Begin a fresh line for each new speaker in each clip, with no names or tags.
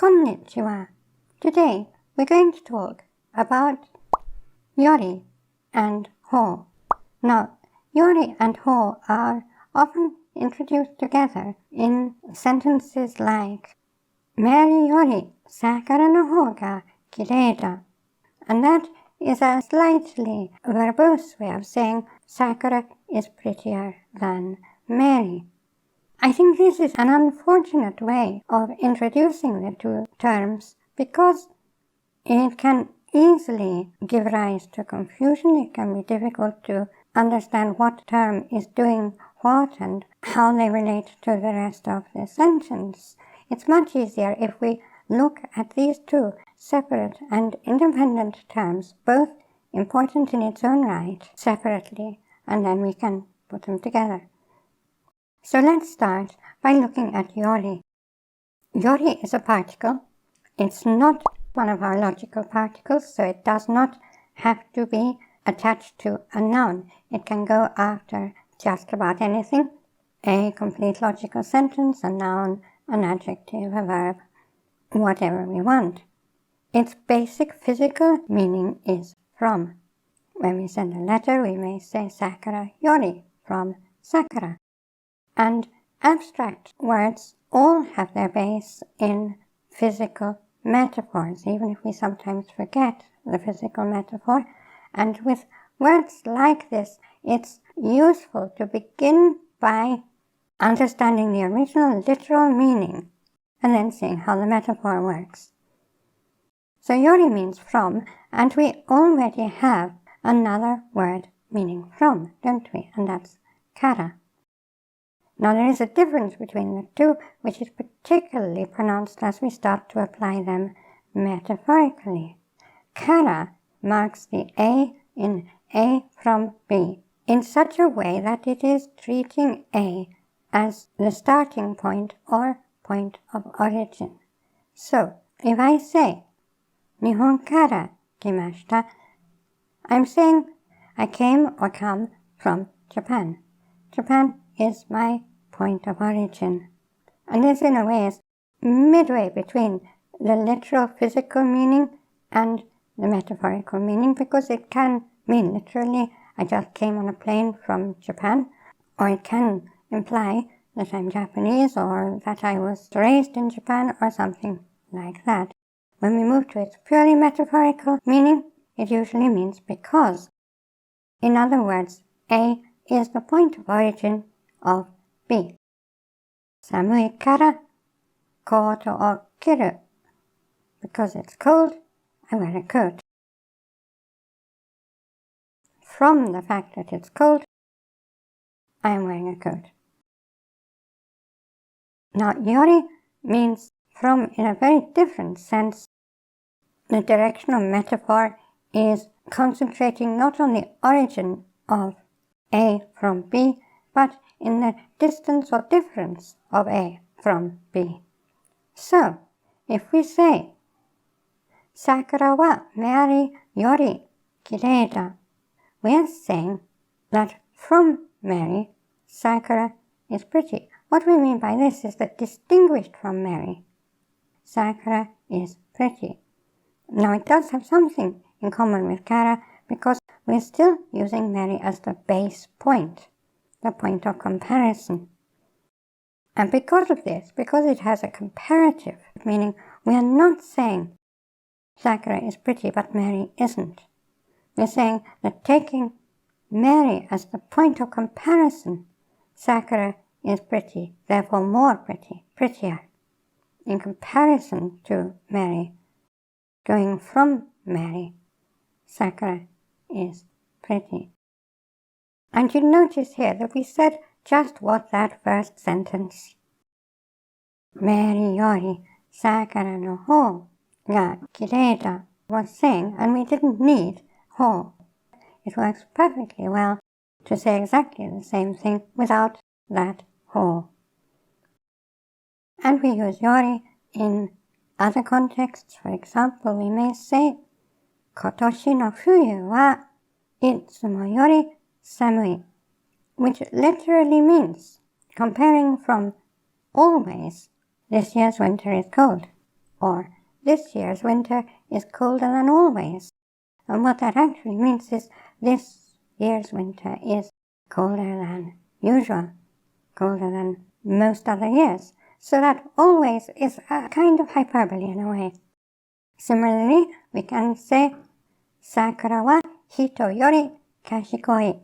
Konnichiwa. Today we're going to talk about Yori and Ho. Now, Yori and Ho are often introduced together in sentences like Mary Yori, sakura no hou ga kirei da. And that is a slightly verbose way of saying Sakura is prettier than Mary. I think this is an unfortunate way of introducing the two terms because it can easily give rise to confusion. It can be difficult to understand what term is doing what and how they relate to the rest of the sentence. It's much easier if we look at these two separate and independent terms, both important in its own right, separately, and then we can put them together. So let's start by looking at Yori. Yori is a particle. It's not one of our logical particles, so it does not have to be attached to a noun. It can go after just about anything, a complete logical sentence, a noun, an adjective, a verb, whatever we want. Its basic physical meaning is from. When we send a letter, we may say Sakura Yori, from Sakura. And abstract words all have their base in physical metaphors, even if we sometimes forget the physical metaphor. And with words like this, it's useful to begin by understanding the original literal meaning and then seeing how the metaphor works. So Yori means from, and we already have another word meaning from, don't we? And that's kara. Now there is a difference between the two, which is particularly pronounced as we start to apply them metaphorically. Kara marks the A in A from B in such a way that it is treating A as the starting point or point of origin. So, if I say, Nihon kara kimashita, I'm saying I came or come from Japan. Japan is my point of origin. And this, in a way, is midway between the literal physical meaning and the metaphorical meaning, because it can mean literally, I just came on a plane from Japan, or it can imply that I'm Japanese or that I was raised in Japan or something like that. When we move to its purely metaphorical meaning, it usually means because. In other words, A is the point of origin of B. Samui kara koto o kiru. Because it's cold, I wear a coat. From the fact that it's cold, I am wearing a coat. Now, Yori means from in a very different sense. The directional metaphor is concentrating not on the origin of A from B, but in the distance or difference of A from B. So, if we say, Sakura wa Mary Yori kirei da, we are saying that from Mary, Sakura is pretty. What we mean by this is that distinguished from Mary, Sakura is pretty. Now it does have something in common with Kara because we're still using Mary as the base point, the point of comparison. And because of this, because it has a comparative, meaning we are not saying Sakura is pretty but Mary isn't. We're saying that taking Mary as the point of comparison, Sakura is pretty, therefore more pretty, prettier. In comparison to Mary, going from Mary, Sakura is pretty. And you notice here that we said just what that first sentence, Mary Yori Sakura no hou ga kirei da, was saying, and we didn't need hou. It works perfectly well to say exactly the same thing without that hou. And we use Yori in other contexts. For example, we may say, Kotoshi no fuyu wa itsumo yori samui, which literally means, comparing from always, this year's winter is cold. or this year's winter is colder than always. And what that actually means is this year's winter is colder than usual, colder than most other years. So that always is a kind of hyperbole in a way. Similarly, we can say, Sakura wa hito yori kashikoi.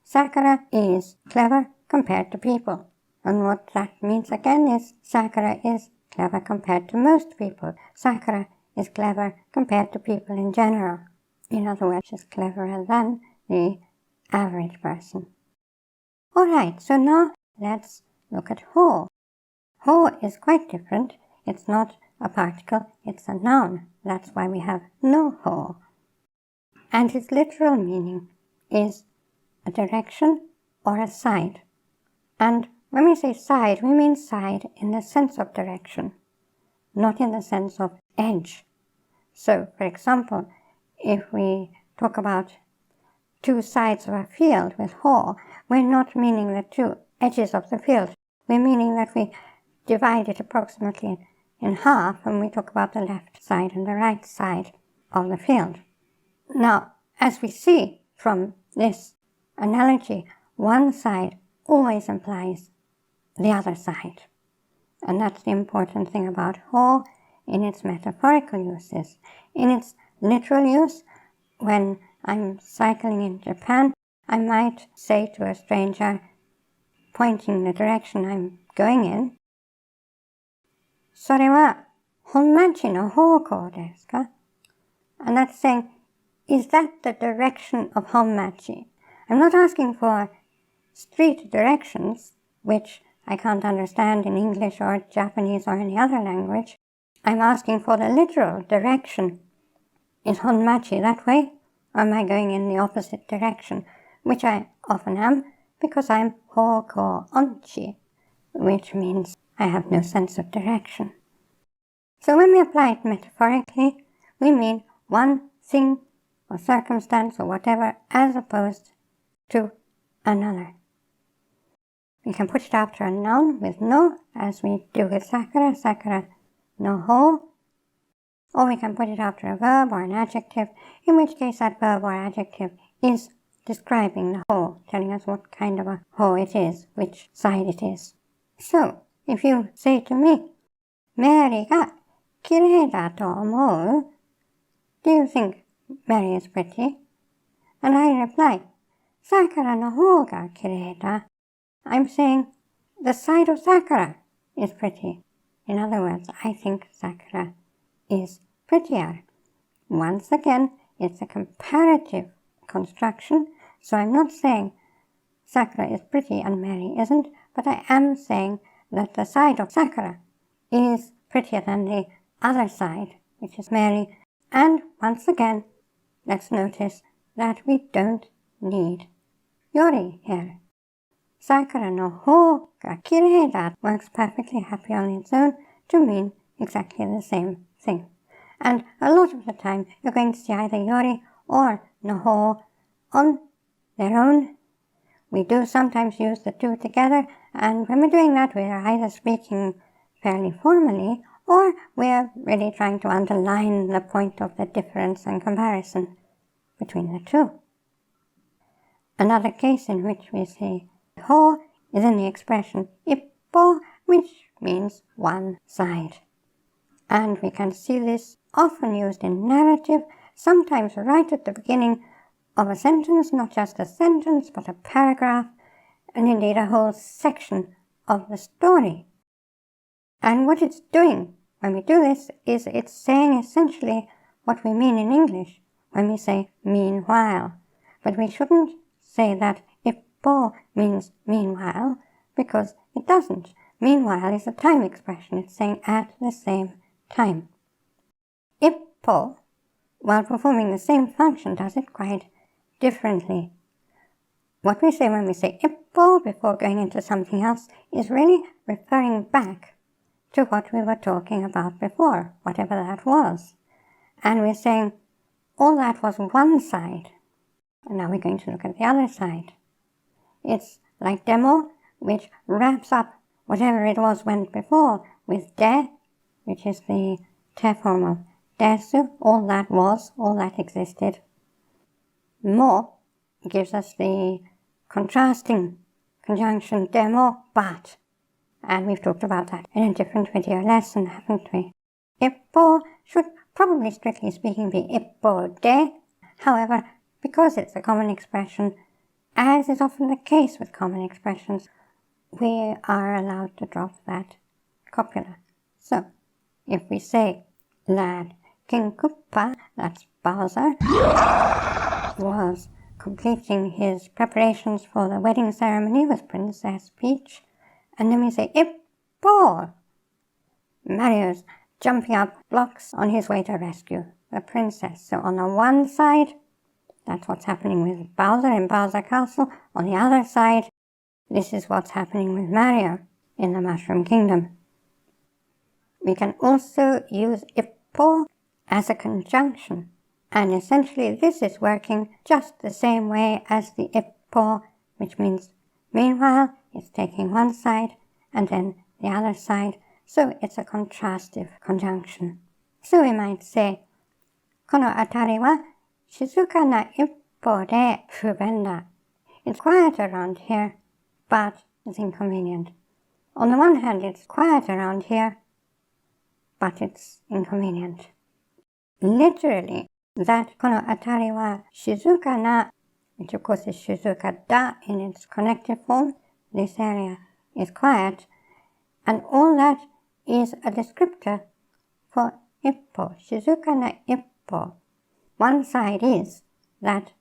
Sakura is clever compared to people. And what that means again is Sakura is clever compared to most people. Sakura is clever compared to people in general. In other words, she's cleverer than the average person. Alright, so now let's look at hou. Hou is quite different. It's not a particle, it's a noun. That's why we have no hou. And its literal meaning is a direction or a side. And when we say side, we mean side in the sense of direction, not in the sense of edge. So, for example, if we talk about two sides of a field with hou, we're not meaning the two edges of the field. We're meaning that we divide it approximately in half when we talk about the left side and the right side of the field. Now, as we see from this analogy, one side always implies the other side. And that's the important thing about hou in its metaphorical uses. In its literal use, when I'm cycling in Japan, I might say to a stranger, pointing the direction I'm going in, それは本町の方向ですか? And that's saying, is that the direction of Honmachi? I'm not asking for street directions, which I can't understand in English or Japanese or any other language. I'm asking for the literal direction. Is Honmachi that way? Or am I going in the opposite direction? Which I often am, because I'm hoko onchi, which means I have no sense of direction. So when we apply it metaphorically, we mean one thing or circumstance or whatever as opposed to another. We can put it after a noun with no, as we do with Sakura, Sakura no hou, or we can put it after a verb or an adjective, in which case that verb or adjective is describing the hou, telling us what kind of a hou it is, which side it is. So, if you say to me, Mary ga kirei da to omou, do you think Mary is pretty? And I reply, Sakura no hou ga kirei da. I'm saying the side of Sakura is pretty. In other words, I think Sakura is prettier. Once again, it's a comparative construction, so I'm not saying Sakura is pretty and Mary isn't, but I am saying that the side of Sakura is prettier than the other side, which is Mary. And once again, let's notice that we don't need Yori here. Sakura no hou ga kirei da works perfectly happy on its own to mean exactly the same thing. And a lot of the time, you're going to see either Yori or no hou on their own. We do sometimes use the two together, and when we're doing that, we're either speaking fairly formally, or we're really trying to underline the point of the difference and comparison between the two. Another case in which we say hou is in the expression ippou, which means one side. And we can see this often used in narrative, sometimes right at the beginning of a sentence, not just a sentence, but a paragraph, and indeed a whole section of the story. And what it's doing when we do this is it's saying essentially what we mean in English when we say meanwhile. But we shouldn't say that ippou means meanwhile, because it doesn't. Meanwhile is a time expression. It's saying at the same time. Ippou, while performing the same function, does it quite differently. What we say when we say ippou before going into something else is really referring back to what we were talking about before, whatever that was. And we're saying all that was one side, and now we're going to look at the other side. It's like demo, which wraps up whatever it was went before with de, which is the te form of desu, all that was, all that existed. Mo gives us the contrasting conjunction demo, but. And we've talked about that in a different video lesson, haven't we? Ippou should probably, strictly speaking, be ippou de. However, because it's a common expression, as is often the case with common expressions, we are allowed to drop that copula. So, if we say that King Koopa, that's Bowser, was completing his preparations for the wedding ceremony with Princess Peach, and then we say ippou, Mario's jumping up blocks on his way to rescue the princess. So on the one side, that's what's happening with Bowser in Bowser Castle. On the other side, this is what's happening with Mario in the Mushroom Kingdom. We can also use ippou as a conjunction, and essentially this is working just the same way as the ippou, which means meanwhile it's taking one side and then the other side, so it's a contrastive conjunction. So we might say, この辺りは静かなippouで不便だ. It's quiet around here, but it's inconvenient. On the one hand, it's quiet around here, but it's inconvenient. Literally, that この辺りは静かな, which of course is 静かだ in its connective form, this area is quiet, and all that is a descriptor for ippou, 静かなippou. One side is that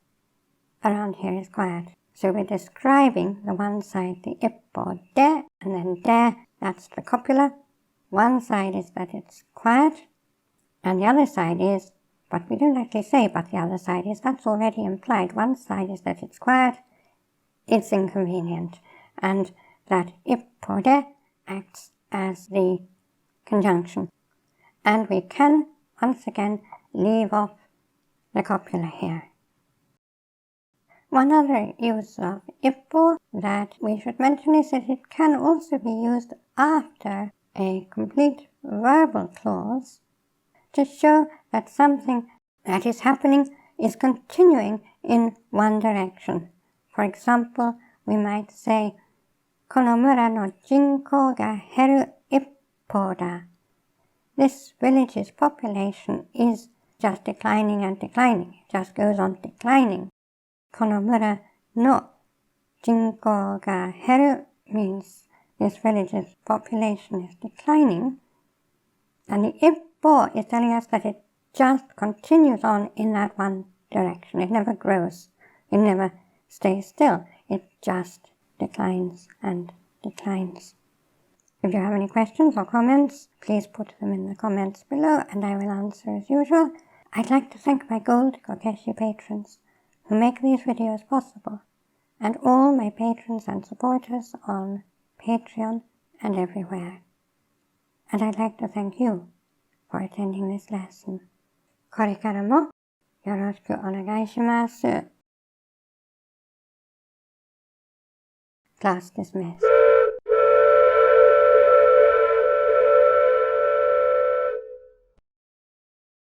around here is quiet. So we're describing the one side, the ippou de, and then de, that's the copula. One side is that it's quiet, and the other side is, but we don't actually say but the other side is, that's already implied. One side is that it's quiet, it's inconvenient, and that ippou de acts as the conjunction. And we can, once again, leave off the copula here. One other use of ippou that we should mention is that it can also be used after a complete verbal clause to show that something that is happening is continuing in one direction. For example, we might say, この村の人口が減る一方だ. This village's population is just declining and declining. It just goes on declining. この村の人口が減る means this village's population is declining. And the ippou is telling us that it just continues on in that one direction. It never grows. It never stays still. It just declines and declines. If you have any questions or comments, please put them in the comments below and I will answer as usual. I'd like to thank my gold Kokeshi patrons who make these videos possible, and all my patrons and supporters on Patreon and everywhere. And I'd like to thank you for attending this lesson. これからもよろしくお願いします。Class dismissed.